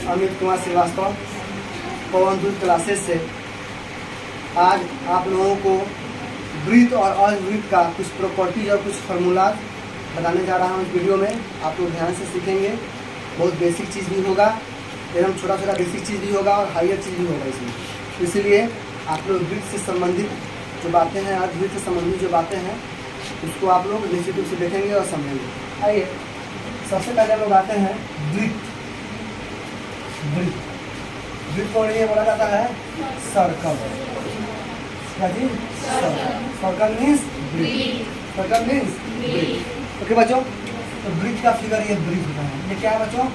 अमित कुमार श्रीवास्तव पवन दूत क्लासेस से। आज आप लोगों को वृत्त और अवृत्त का कुछ प्रॉपर्टीज और कुछ फार्मूला बताने जा रहा हूँ इस वीडियो में। आप लोग ध्यान से सीखेंगे। बहुत बेसिक चीज़ भी होगा, एकदम छोटा छोटा बेसिक चीज़ भी होगा और हायर चीज़ भी होगा इसमें। इसीलिए आप लोग वृत्त से संबंधित जो बातें हैं, अवृत्त से संबंधित जो बातें हैं, उसको आप लोग निश्चित रूप से देखेंगे और समझेंगे। आइए, सबसे पहले हम लोग आते हैं वृत्त। वृत्त को ये बोला जाता है सर्कल। क्या जी? सर्कल मीन्स वृत्त। सर्कल मीन्स वृत्त। ओके बच्चों, तो वृत्त का फिगर ये वृत्त होता है। ये क्या है बच्चों?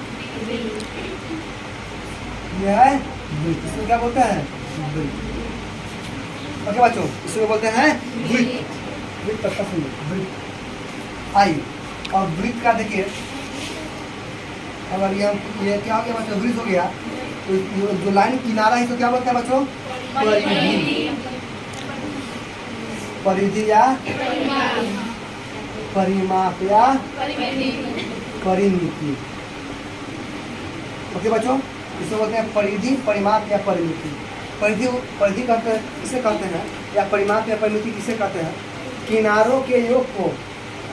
ये है वृत्त। इसको क्या बोलते हैं? वृत्त। ओके बच्चों, इसको बोलते हैं वृत्त। वृत्त तक का सुनिए, वृत्त। आइए, और वृत्त का देखिए, अगर ये क्या हो गया बच्चों? वृत्त हो गया, तो जो लाइन किनारा है तो क्या बोलते हैं बच्चों? परिधि। परिधि या परिमाप या परिमिति। ओके बच्चों, इसे बोलते हैं परिधि, परिमाप या परिमिति। परिधि कहते हैं, किसे कहते हैं, या परिमाप या परिमिति किसे कहते हैं? किनारों के योग को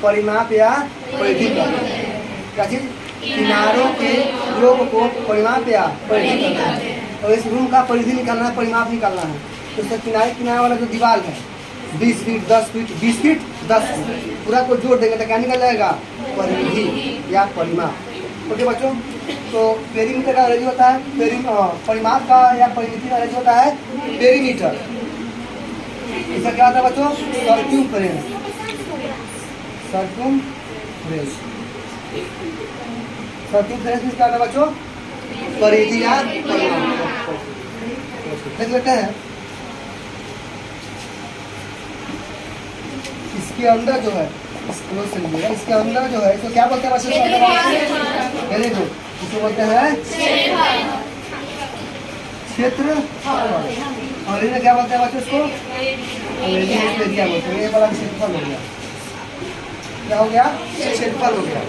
परिमाप या परिधि कहते हैं। क्या चीज? किनारों के योग को परिमाप या परिधि कहते हैं। और इस रूम का परिधि निकालना है, परिमाप निकालना है, तो इसका किनारे वाला जो दीवार है 20 फीट 10 फीट 20 फीट 10 फीट पूरा को जोड़ देंगे तो क्या निकल जाएगा? परिधि या परिमाप। ओके बच्चों, तो पेरीमीटर का अंग्रेजी होता है परिमाप का या परिमिति का अंग्रेजी होता है पेरीमीटर। इसका क्या होता है बच्चों? सर्कम्फ्रेंस। सर्कम्फ्रेंस। सर्कम्फ्रेंस क्या होता है बच्चों? परिधि या परिमाप। देख लेते हैं, इसके अंदर जो है, इसके अंदर जो है, इसको क्या बोलते हैं बच्चों? वेरी गुड, इसको बोलते हैं क्षेत्र। और इन्हें क्या बोलते हैं बच्चों? इसको अंग्रेजी में एरिया बोलते हैं। ये वाला क्षेत्रफल हो गया। क्या हो गया? क्षेत्रफल हो गया।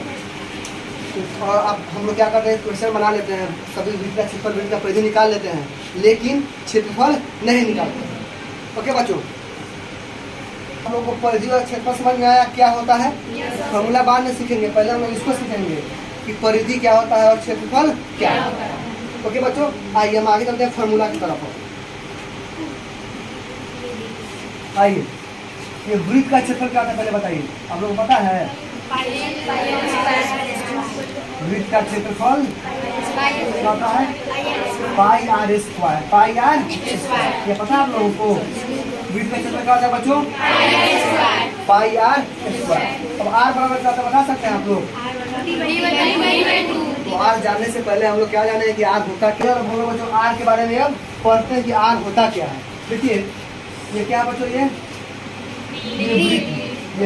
और अब हम लोग क्या करते हैं? क्वेश्चन बना लेते हैं, सभी वृत्त का क्षेत्रफल, वृत्त का परिधि निकाल लेते हैं, लेकिन क्षेत्रफल नहीं निकालते हैं। ओके बच्चों, हम लोग को परिधि और क्षेत्रफल समझ में आया क्या होता है? फॉर्मूला बाद में सीखेंगे, पहले हम लोग इसको सीखेंगे कि परिधि क्या होता है और क्षेत्रफल क्या होता है। ओके बच्चों, आइए हम आगे चलते हैं फॉर्मूला की तरफ। आइए, ये वृत्त का क्षेत्रफल क्या होता है पहले बताइए। आप लोगों को पता है? वृत्त का क्षेत्रफल क्या होता है? Pi r square. Pi r square, ये पता है आप लोगों को? वृत्त का क्षेत्रफल क्या होता है बच्चों? पाई आर स्क्वायर। अब आर बराबर क्या होता है बता सकते हैं आप लोग? तो आर जानने से पहले हम लोग क्या जाने हैं कि आर होता क्या है। हम लोग बच्चों आर के बारे में अब पढ़ते हैं कि आर होता क्या है। देखिए, ये क्या बच्चों? ये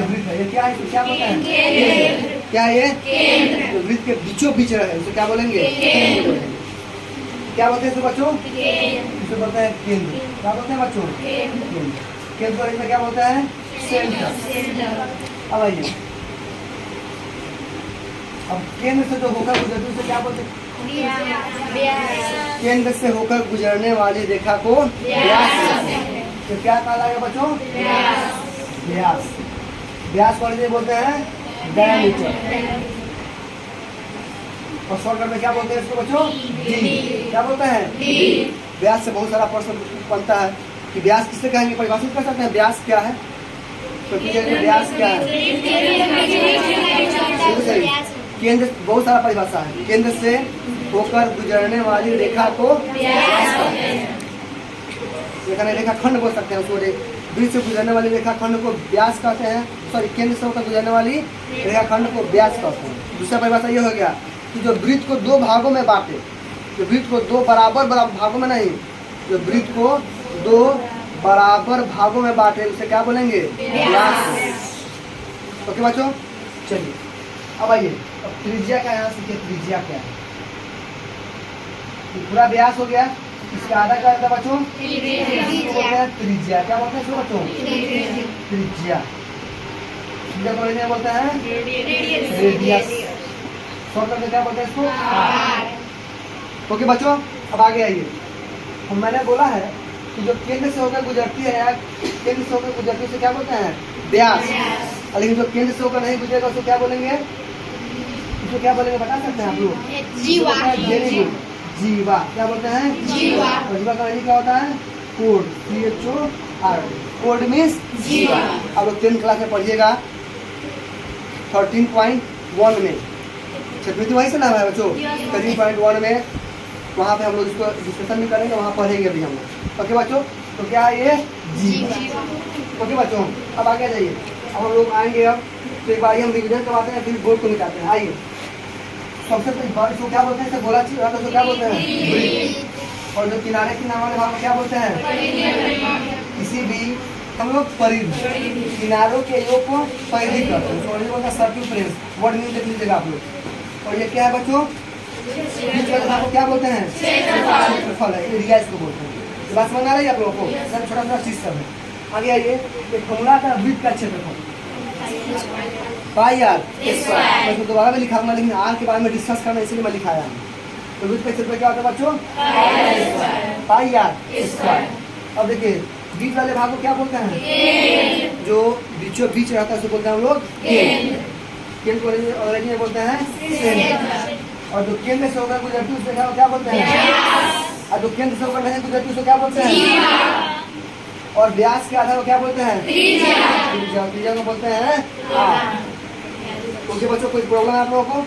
वृत्त है। ये क्या है? क्या बोलते हैं? क्या है ये? वृत्त के बीचों बीच रहे, इसे क्या बोलेंगे? क्या बोलते हैं इसे बच्चों? इसे बोलते हैं केंद्र। क्या बोलते हैं बच्चों? केंद्र को क्या बोलते हैं? सेंटर। अब आइए, अब केंद्र से जो होकर गुजरती उसे क्या बोलते हैं? केंद्र से होकर गुजरने वाली रेखा को व्यास। तो क्या कहलाएगा बच्चों? व्यास। व्यास को बोलते हैं डायमीटर। और शॉर्टकट में क्या बोलते हैं इसको बच्चों? डी। क्या बोलते हैं? व्यास से बहुत सारा प्रश्न बनता है कि व्यास किससे कहेंगे, परिभाषित कर सकते हैं व्यास क्या है? तो व्यास क्या है? केंद्र, बहुत सारा परिभाषा है। केंद्र से होकर गुजरने वाली रेखा को रेखाखंड बोल सकते हैं। उसको वृत्त से गुजरने वाली रेखाखंड को व्यास कहते हैं। सॉरी, केंद्र से होकर गुजरने वाली रेखाखंड को व्यास कहते हैं। दूसरा परिभाषा ये हो गया कि जो वृत्त को दो भागों में बांटे, जो वृत्त को दो बराबर भागों में नहीं, जो वृत्त को दो बराबर भागों में बांटे उसे क्या बोलेंगे? व्यास। ओके बच्चों, चलिए अब आइए, अब त्रिज्या का यहाँ सीखिए। त्रिज्या क्या है? पूरा व्यास हो गया, इसका आधा क्या होता है बच्चों? त्रिज्या। क्या बोलते हैं इसको बच्चों? त्रिज्या। त्रिज्या को इंग्लिश में बोलते हैं रेडियस। शॉर्टकट में क्या बोलते हैं इसको? ओके बच्चों, अब आगे आइए। हम मैंने बोला है कि जो केंद्र से होकर गुजरती है या केंद्र से होकर गुजरती है उसे क्या बोलते हैं? व्यास। लेकिन जो केंद्र से होकर नहीं गुजरेगा उसको क्या बोलेंगे? उसको क्या बोलेंगे बता सकते हैं आप लोग? जीवा। जीवा। क्या बोलते हैं? जीवा। और जीवा का क्या होता है? कोड। CHOR। कोड मीन्स जीवा। आप लोग 10th क्लास में पढ़िएगा 13.1 में। छठवीं वही से ना है बच्चों? 13.1 में वहाँ पे हम लोग इसको डिस्कशन भी करेंगे, वहाँ पढ़ेंगे भी हम लोग। ओके बच्चों, तो क्या है ये? जीवा। ओके बच्चों, अब आगे जाइए। अब हम लोग आएंगे अब तो एक बार हम रिविजन करवाते हैं, फिर बोर्ड को मिटाते हैं। आइए, सबसे पहले इसको क्या बोलते हैं? इससे गोला चीज रहता है, क्या बोलते हैं? वृत्त। और जो किनारे किनारे वाले भाग को क्या बोलते हैं? किसी भी हम लोग परिधि, किनारों के योग को परिधि करते हैं। तो बोलता है सर्कमफ्रेंस। वर्ड न्यूज देख लीजिएगा आप लोग। और ये क्या है बच्चों? बीच वाले भाग को क्या बोलते हैं? क्षेत्रफल है, एरिया इसको बोलते हैं। ये बात समझ आ रही है आप लोगों को? सर छोटा छोटा चीज सब है। आगे आइए, एक फॉर्मूला का वृत्त का क्षेत्रफल पाई आर। मैं दोबारा में लिखा लेकिन आर के बारे में डिस्कस करना इसलिए मैं लिखाया हूँ। तो वृत्त का क्षेत्रफल क्या होता है बच्चों? पाई आर स्क्वायर। अब देखिए बीच वाले भाग को क्या बोलते हैं? जो बीचों बीच रहता है उसको बोलते हैं हम लोग केंद्र। केंद्र को अंग्रेजी में बोलते हैं सेंटर। और जो केंद्र से होकर गुजरती है उसको क्या बोलते हैं? और जो केंद्र से होकर नहीं गुजरती उसको क्या बोलते हैं? और व्यास के आधार को क्या बोलते हैं? त्रिज्या को बोलते हैं आर। ओके बच्चों, कोई प्रॉब्लम है आप लोगों को?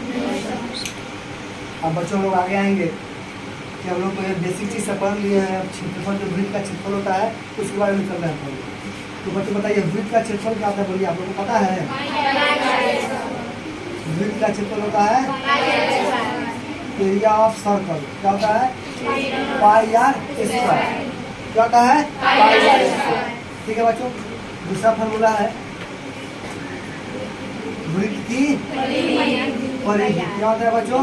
अब बच्चों हम लोग आगे आएंगे कि हम लोग तो ये बेसिक चीज से पढ़ लिए हैं। क्षेत्रफल, जो वृत्त का क्षेत्रफल होता है उसके बारे में चल रहा है। तो बच्चों बताइए वृत्त का क्षेत्रफल क्या होता है? बोलिए, आप लोगों को पता है? वृत्त का क्षेत्रफल होता है एरिया ऑफ सर्कल। क्या होता है? Pi r square. क्या होता है? Pi r square. ठीक है बच्चों, दूसरा फॉर्मूला है वृत्त की परिधि। क्या होता है बच्चों?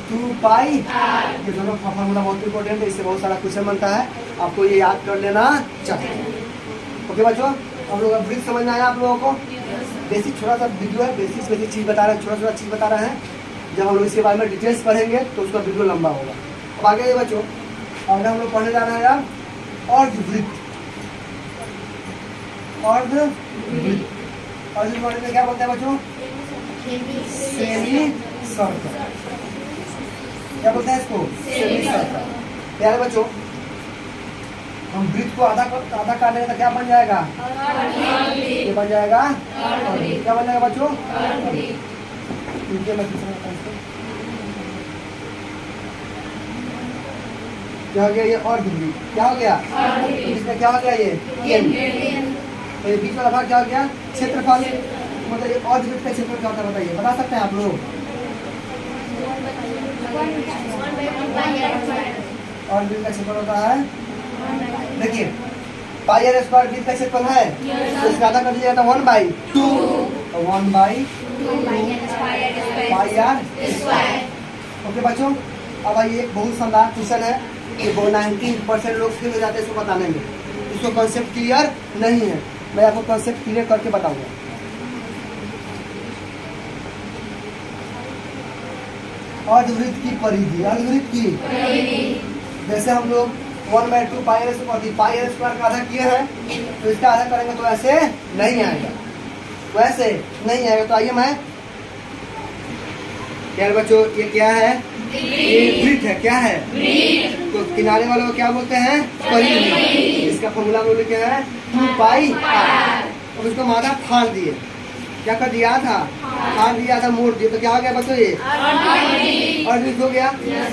2 पाई। ये दोनों फॉर्मूला बहुत इंपॉर्टेंट है, इससे बहुत सारा क्वेश्चन बनता है, आपको ये याद कर लेना चाहिए। ओके बच्चों, हम लोग वृत्त समझ में आया आप लोगों को? बेसिक छोटा सा वीडियो है, बेसिक चीज बता रहे हैं, छोटा छोटा चीज बता रहे हैं। जब हम लोग इसके बारे में डिटेल्स पढ़ेंगे तो उसका वीडियो लंबा होगा। अब आगे बच्चों, अगर हम लोग पढ़ने जा रहे हैं अर्धवृत्त। अर्धवृत्त अर्धवृत्त में क्या बोलते हैं बच्चों? Semi circle. क्या बोलते हैं इसको? Semi circle. प्यारे बच्चों, हम वृत्त को आधा काटेंगे तो क्या बन जाएगा? ये बन जाएगा। क्या बन जाएगा बच्चों? क्या हो गया? ये अर्धवृत्त। क्या हो गया? इसमें क्या हो गया? ये केंद्र। तो ये बीच वाला भाग क्या हो गया? क्षेत्रफल। मतलब ये अर्धवृत्त का क्षेत्रफल क्या होता है बताइए, बता सकते हैं आप लोग? अर्धवृत्त का क्षेत्रफल होता है, देखिए पाई आर स्क्वायर वृत्त का क्षेत्रफल है, तो इसका आधा कर दीजिएगा तो 1/2। तो 1/2 पाई आर स्क्वायर। ओके बच्चों, अब आइए एक बहुत शानदार क्वेश्चन है, ये 90% लोग फेल हो जाते हैं इसको बताने में। इसको कॉन्सेप्ट क्लियर नहीं है, मैं आपको कॉन्सेप्ट क्लियर करके बताऊंगा। अर्धवृत्त की परिधि, अर्धवृत्त की जैसे हम लोग 1/2 पाई आर स्क्वायर का आधा किए हैं, तो इसका आधा करेंगे तो ऐसे नहीं आएगा, वैसे नहीं आएगा। तो आइए मैं यार बच्चों, ये क्या है? ये वृत्त है। क्या है? तो किनारे वाले को क्या बोलते हैं? परिधि। इसका फॉर्मूला बोले क्या है? 2 पाई आर। अब इसको माथा फाड़ दिए, क्या कर दिया था? फाड़ दिया था, मोड़ दिया, तो क्या हो गया बच्चों? ये अर्धवृत्त हो गया।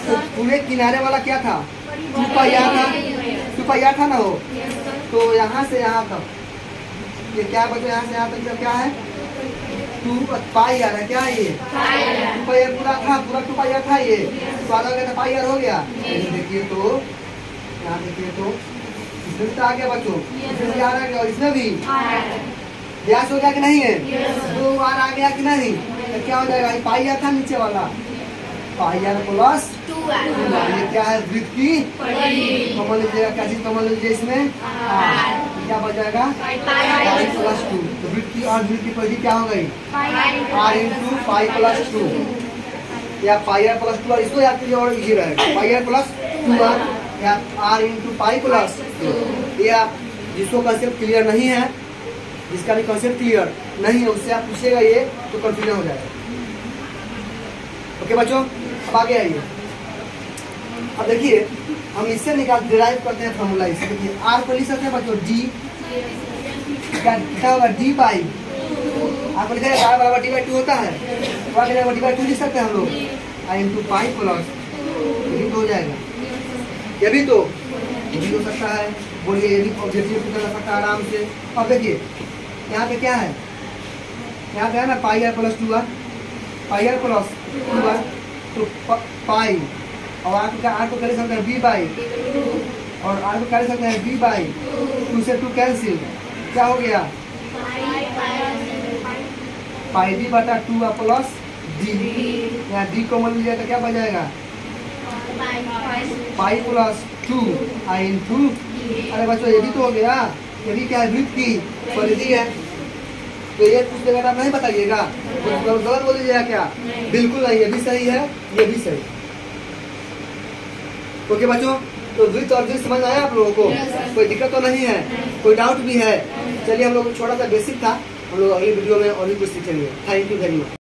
तो पूरे किनारे वाला क्या था? 2 पाई आर था। 2 पाई आर था ना हो, तो यहाँ से यहाँ तक ये क्या बच्चों? यहाँ से यहाँ तक क्या है? 2 पाई आर है। क्या है ये? 2 पाई आर पूरा था, पूरा 2 पाई आर था। ये तो आधा हो गया, पाई आर हो गया। देखिए तो यहाँ देखिए तो इसमें आ गया बच्चों, इसमें आ गया और इसमें भी व्यास हो गया कि नहीं है? 2 आर आ गया कि नहीं? तो क्या हो जाएगा? पाई आर था नीचे वाला, पाई आर प्लस 2R। ये क्या है? वृत्त की कॉमन लीजिएगा। क्या चीज कॉमन लीजिए इसमें? आर। क्या बच जाएगा? Pi plus 2। तो वृत्त की और वृत्त की परिधि क्या हो गई? r × pi plus 2। या पाई आर प्लस 2r, इसको याद कीजिए और इजी रहेगा। पाई आर प्लस 2r या r इंटू पाई प्लस 2। या जिसको कंसेप्ट क्लियर नहीं है, जिसका भी कंसेप्ट क्लियर नहीं है, उससे आप पूछेगा ये तो कंफ्यूजन हो जाएगा। ओके बच्चों, अब आगे आइए। अब देखिए हम इससे डिराइव करते हैं फॉर्मूला। इससे देखिए आर को लिख सकते हैं बच्चों डी, क्या होगा डी बाई, आपको लिखा है बराबर डी बाई 2 होता है, तो आगे डी बाई 2 लिख सकते हैं हम लोग, आई इंटू पाई प्लस, ये तो हो जाएगा। ये भी तो हो सकता है, बोलिए ये भी ऑब्जेक्टिव कर सकता है आराम से। अब देखिए यहाँ पे क्या है, यहाँ पे है ना pi r plus 2r, pi r plus 2r, तो पाई और आर को कर सकते हैं बी बाई, और आर को कर सकते हैं बी बाई 2 से 2 कैंसिल, क्या हो गया पाई डी बटा 2 प्लस डी, यहाँ डी को मान लीजिए तो क्या बच जाएगा पाई प्लस 2 आई इंटू, अरे बच्चों ये भी तो हो गया, ये भी क्या है वृत्त की परिधि है, तो ये कुछ जगह आप नहीं बताइएगा, गलत बोल दीजिएगा क्या, बिल्कुल नहीं, ये भी सही है ये भी सही। ओके बच्चों, तो वृत्त और वृत्त समझ आया आप लोगों को, कोई दिक्कत तो नहीं है, कोई डाउट भी है? चलिए हम लोग छोटा सा बेसिक था, हम लोग अगली वीडियो में और भी कुछ सीखेंगे। Thank you very much.